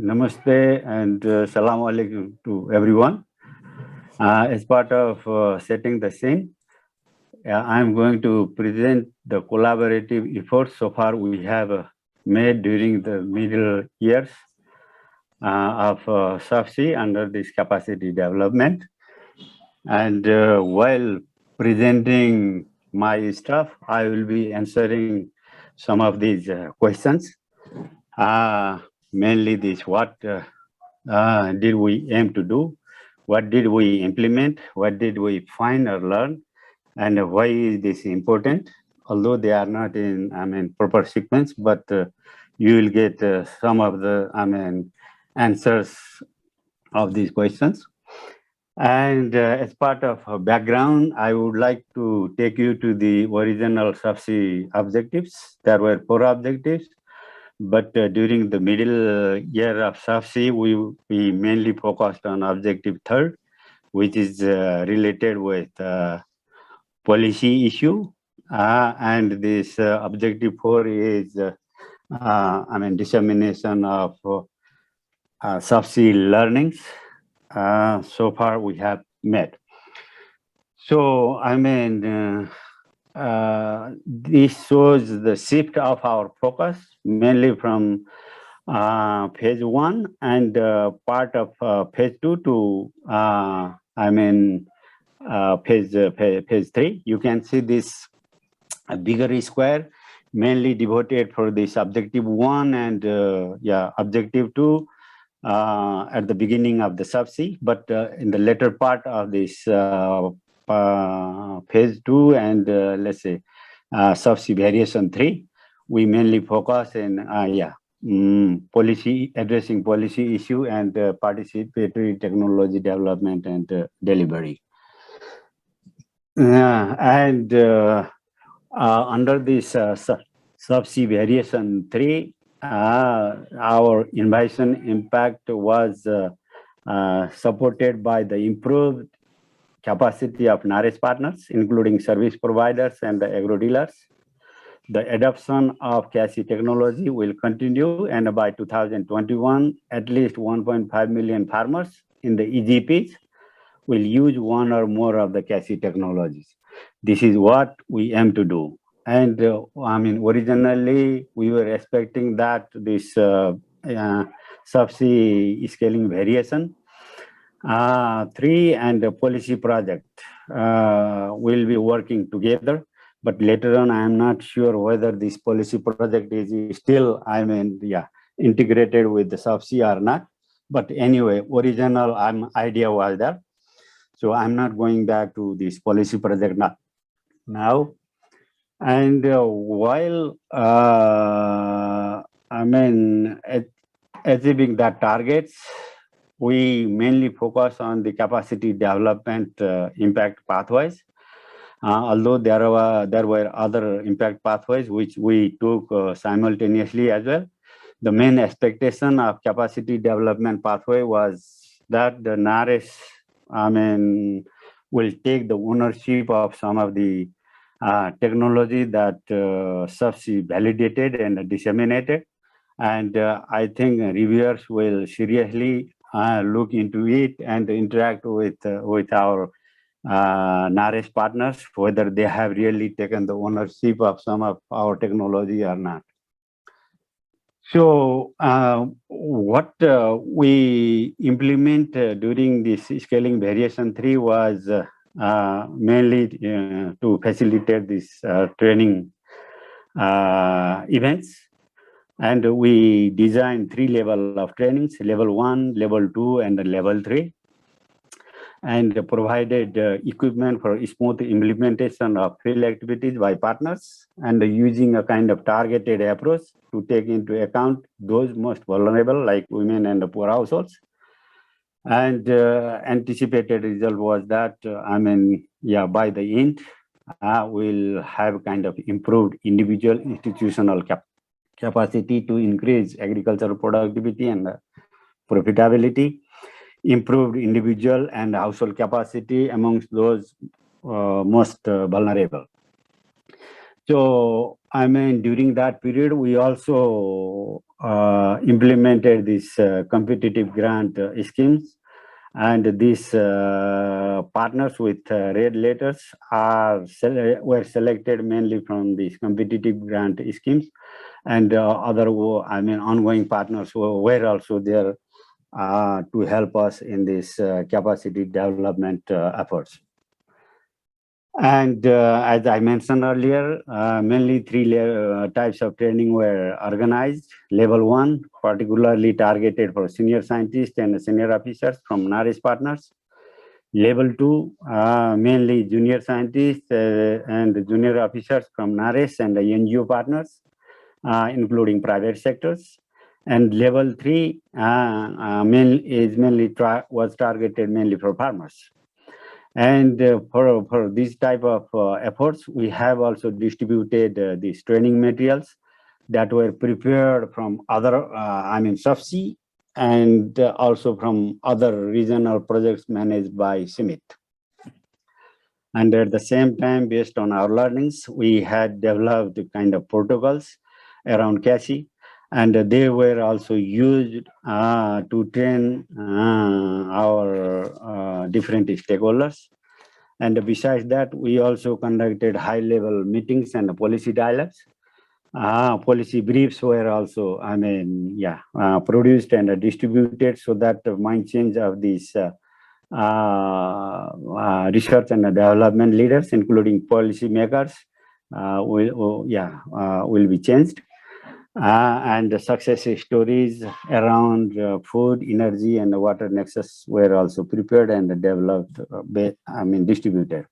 Namaste and Salam Alaikum to everyone. As part of setting the scene, I'm going to present the collaborative efforts so far we have made during the middle years of Safsi under this capacity development. And while presenting my stuff, I will be answering some of these questions. Mainly this, what did we aim to do? What did we implement? What did we find or learn? And why is this important? Although they are not in, proper sequence, but you will get some of the, answers of these questions. And as part of background, I would like to take you to the original Safsi objectives. There were 4 objectives. But during the middle year of Safsi, we mainly focused on objective 3rd, which is related with policy issue. And this objective 4 is, dissemination of Safsi learnings. So far we have met. So, this shows the shift of our focus, mainly from phase 1 and part of phase 2 to phase 3. You can see this bigger square, mainly devoted for this objective 1 and objective 2 at the beginning of the Safsi, but in the later part of this phase 2 and let's say Safsi variation 3, we mainly focus in policy, addressing policy issue and participatory technology development and delivery. Under this Safsi variation 3, our innovation impact was supported by the improved capacity of knowledge partners, including service providers and the agro dealers. The adoption of CASI technology will continue, and by 2021, at least 1.5 million farmers in the EGPs will use one or more of the CASI technologies. This is what we aim to do. And originally we were expecting that this Safsi scaling variation 3 and the policy project will be working together. But later on, I am not sure whether this policy project is still, integrated with the Safsi or not. But anyway, original idea was that. So I'm not going back to this policy project now. And while achieving that targets, we mainly focus on the capacity development impact pathways. Although there were other impact pathways which we took simultaneously as well. The main expectation of capacity development pathway was that the NARES will take the ownership of some of the technology that Safsi validated and disseminated. And I think reviewers will seriously look into it and interact with our NARES partners, whether they have really taken the ownership of some of our technology or not. So what we implement during this scaling variation 3 was mainly to facilitate this training events. And we designed 3 levels of trainings, level 1, level 2, and level 3. And provided equipment for smooth implementation of field activities by partners, and using a kind of targeted approach to take into account those most vulnerable, like women and the poor households. And anticipated result was that, by the end, we'll have kind of improved individual institutional capacity to increase agricultural productivity and profitability, improved individual and household capacity amongst those most vulnerable. So, I mean, during that period, we also implemented this competitive grant schemes, and these partners with red letters were selected mainly from these competitive grant schemes, and other, I mean, ongoing partners were also there to help us in this capacity development efforts. And as I mentioned earlier, mainly three types of training were organized. Level 1, particularly targeted for senior scientists and senior officers from NARES partners. Level 2, mainly junior scientists and junior officers from NARES and the NGO partners, including private sectors. And level 3 was targeted mainly for farmers. And for this type of efforts, we have also distributed these training materials that were prepared from other, Safsi, and also from other regional projects managed by CIMMYT. And at the same time, based on our learnings, we had developed kind of protocols around CASI, and they were also used to train our different stakeholders. And besides that, we also conducted high-level meetings and policy dialogues. Policy briefs were also, produced and distributed so that the mind change of these research and development leaders, including policy makers, will be changed. And the success stories around food, energy, and water nexus were also prepared and developed, distributed.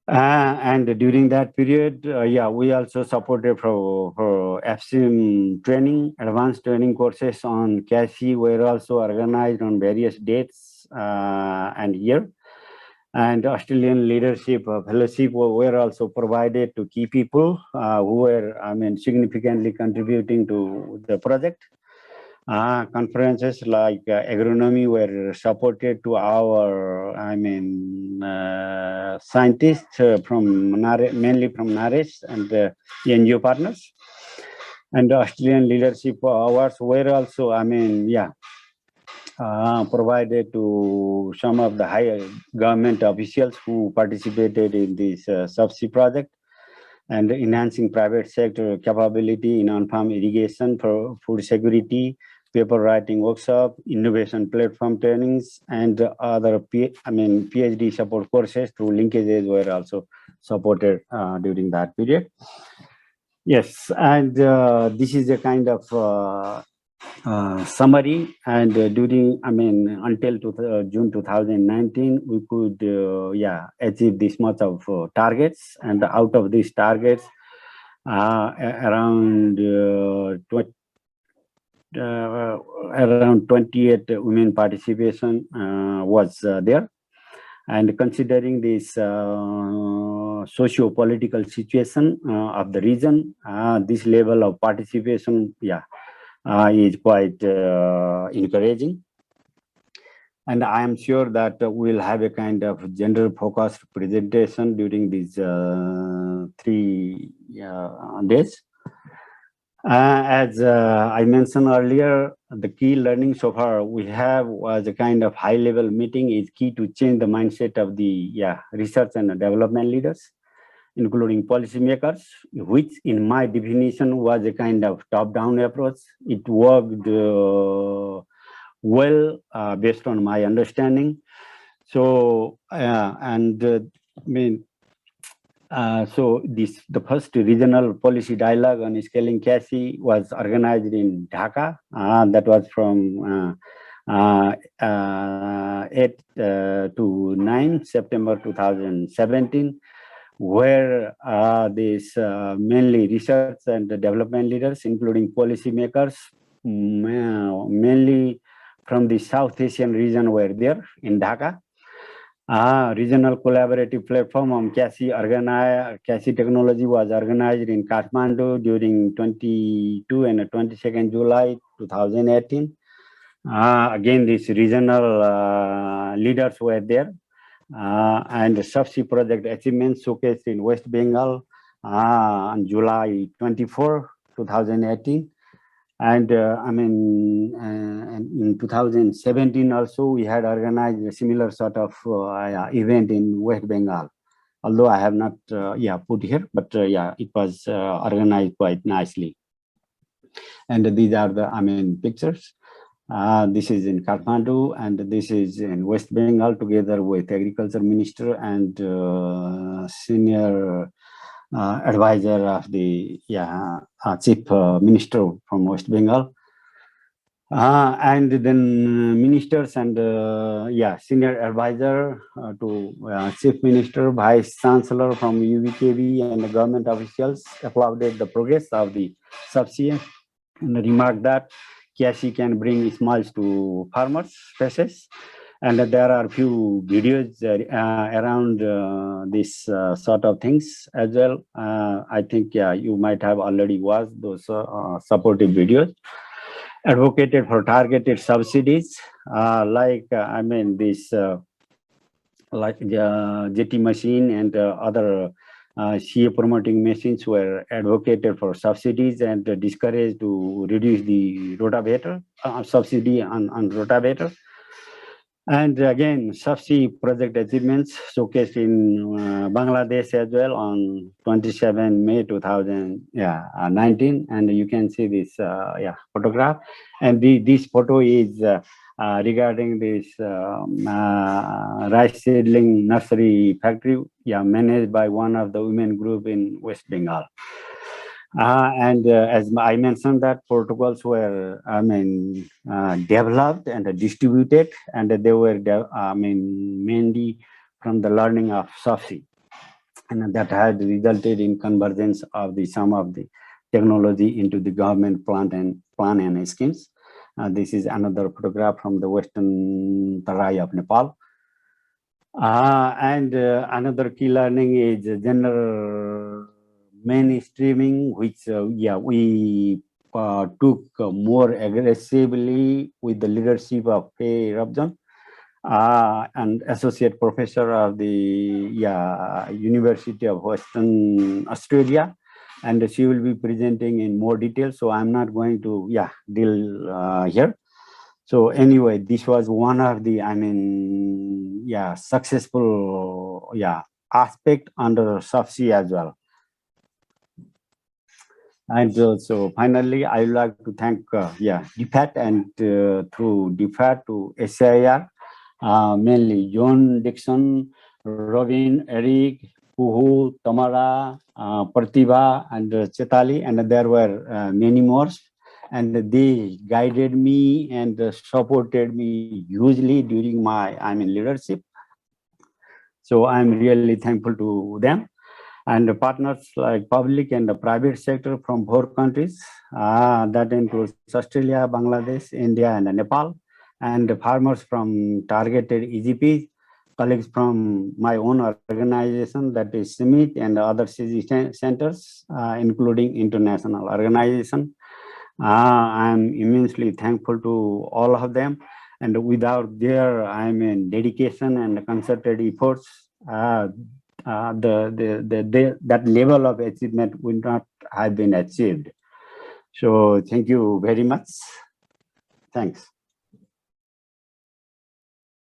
And during that period, we also supported for FCM training, advanced training courses on CASI were also organized on various dates and year. And Australian leadership fellowship were also provided to key people who were, significantly contributing to the project. Conferences like agronomy were supported to our, scientists mainly from NARES and NGO partners. And the Australian leadership awards were also, provided to some of the higher government officials who participated in this Safsi project, and enhancing private sector capability in on-farm irrigation for food security, paper writing workshop, innovation platform trainings, and other PhD support courses through linkages were also supported during that period. Yes, and this is a kind of summary. And during, until June 2019, we could, achieve this much of targets. And out of these targets, around 28 women participation was there. And considering this socio-political situation of the region, this level of participation, is quite encouraging. And I am sure that we'll have a kind of gender-focused presentation during these 3 days. As I mentioned earlier, the key learning so far we have was a kind of high-level meeting is key to change the mindset of the research and development leaders, including policymakers, which in my definition was a kind of top-down approach. It worked well based on my understanding. So, the first regional policy dialogue on scaling CASI was organized in Dhaka. That was from 8 to 9 September 2017, where these mainly research and development leaders, including policymakers, mainly from the South Asian region, were there in Dhaka. Regional collaborative platform on CASI technology was organized in Kathmandu during 22 and 22nd July 2018. Again, these regional leaders were there. And the Safsi project achievements showcased in West Bengal, on July 24, 2018. And in 2017 also, we had organized a similar sort of event in West Bengal. Although I have not put here, but it was organized quite nicely. And these are the pictures. This is in Kathmandu, and this is in West Bengal, together with Agriculture Minister and senior advisor of the Chief Minister from West Bengal. And then ministers and senior advisor to Chief Minister, Vice Chancellor from UBKB, and the government officials applauded the progress of the Safsi and remarked that KSC can bring smiles to farmers' faces. And there are a few videos around this sort of things as well. I think you might have already watched those supportive videos. Advocated for targeted subsidies, like JT machine and other CA promoting machines were advocated for subsidies and discouraged to reduce the rotavator subsidy on rotavator. And again, Safsi project achievements showcased in Bangladesh as well on 27 May 2019. And you can see this photograph. And this photo is regarding this rice seedling nursery factory managed by one of the women group in West Bengal. As I mentioned, that protocols were, developed and distributed, and they were, mainly from the learning of Safsi, and that had resulted in convergence of some of the technology into the government plan and schemes. This is another photograph from the western Tarai of Nepal. Another key learning is gender mainstreaming, which we took more aggressively with the leadership of Faye Rabjan, and associate professor of the University of Western Australia, and she will be presenting in more detail. So I'm not going to deal here. So anyway, this was one of the successful aspect under Safsi as well. And so finally, I would like to thank DFAT, and through DFAT to SIR, mainly John, Dixon, Robin, Eric, Puhu, Tamara, Pratibha, and Chetali, and there were many more. And they guided me and supported me hugely during my leadership. So I'm really thankful to them. And the partners like public and the private sector from 4 countries, that includes Australia, Bangladesh, India, and Nepal, and the farmers from targeted EGPs, colleagues from my own organization, that is CIMMYT, and other CG centers, including international organization. I'm immensely thankful to all of them, and without their dedication and concerted efforts, that level of achievement would not have been achieved. So thank you very much. Thanks.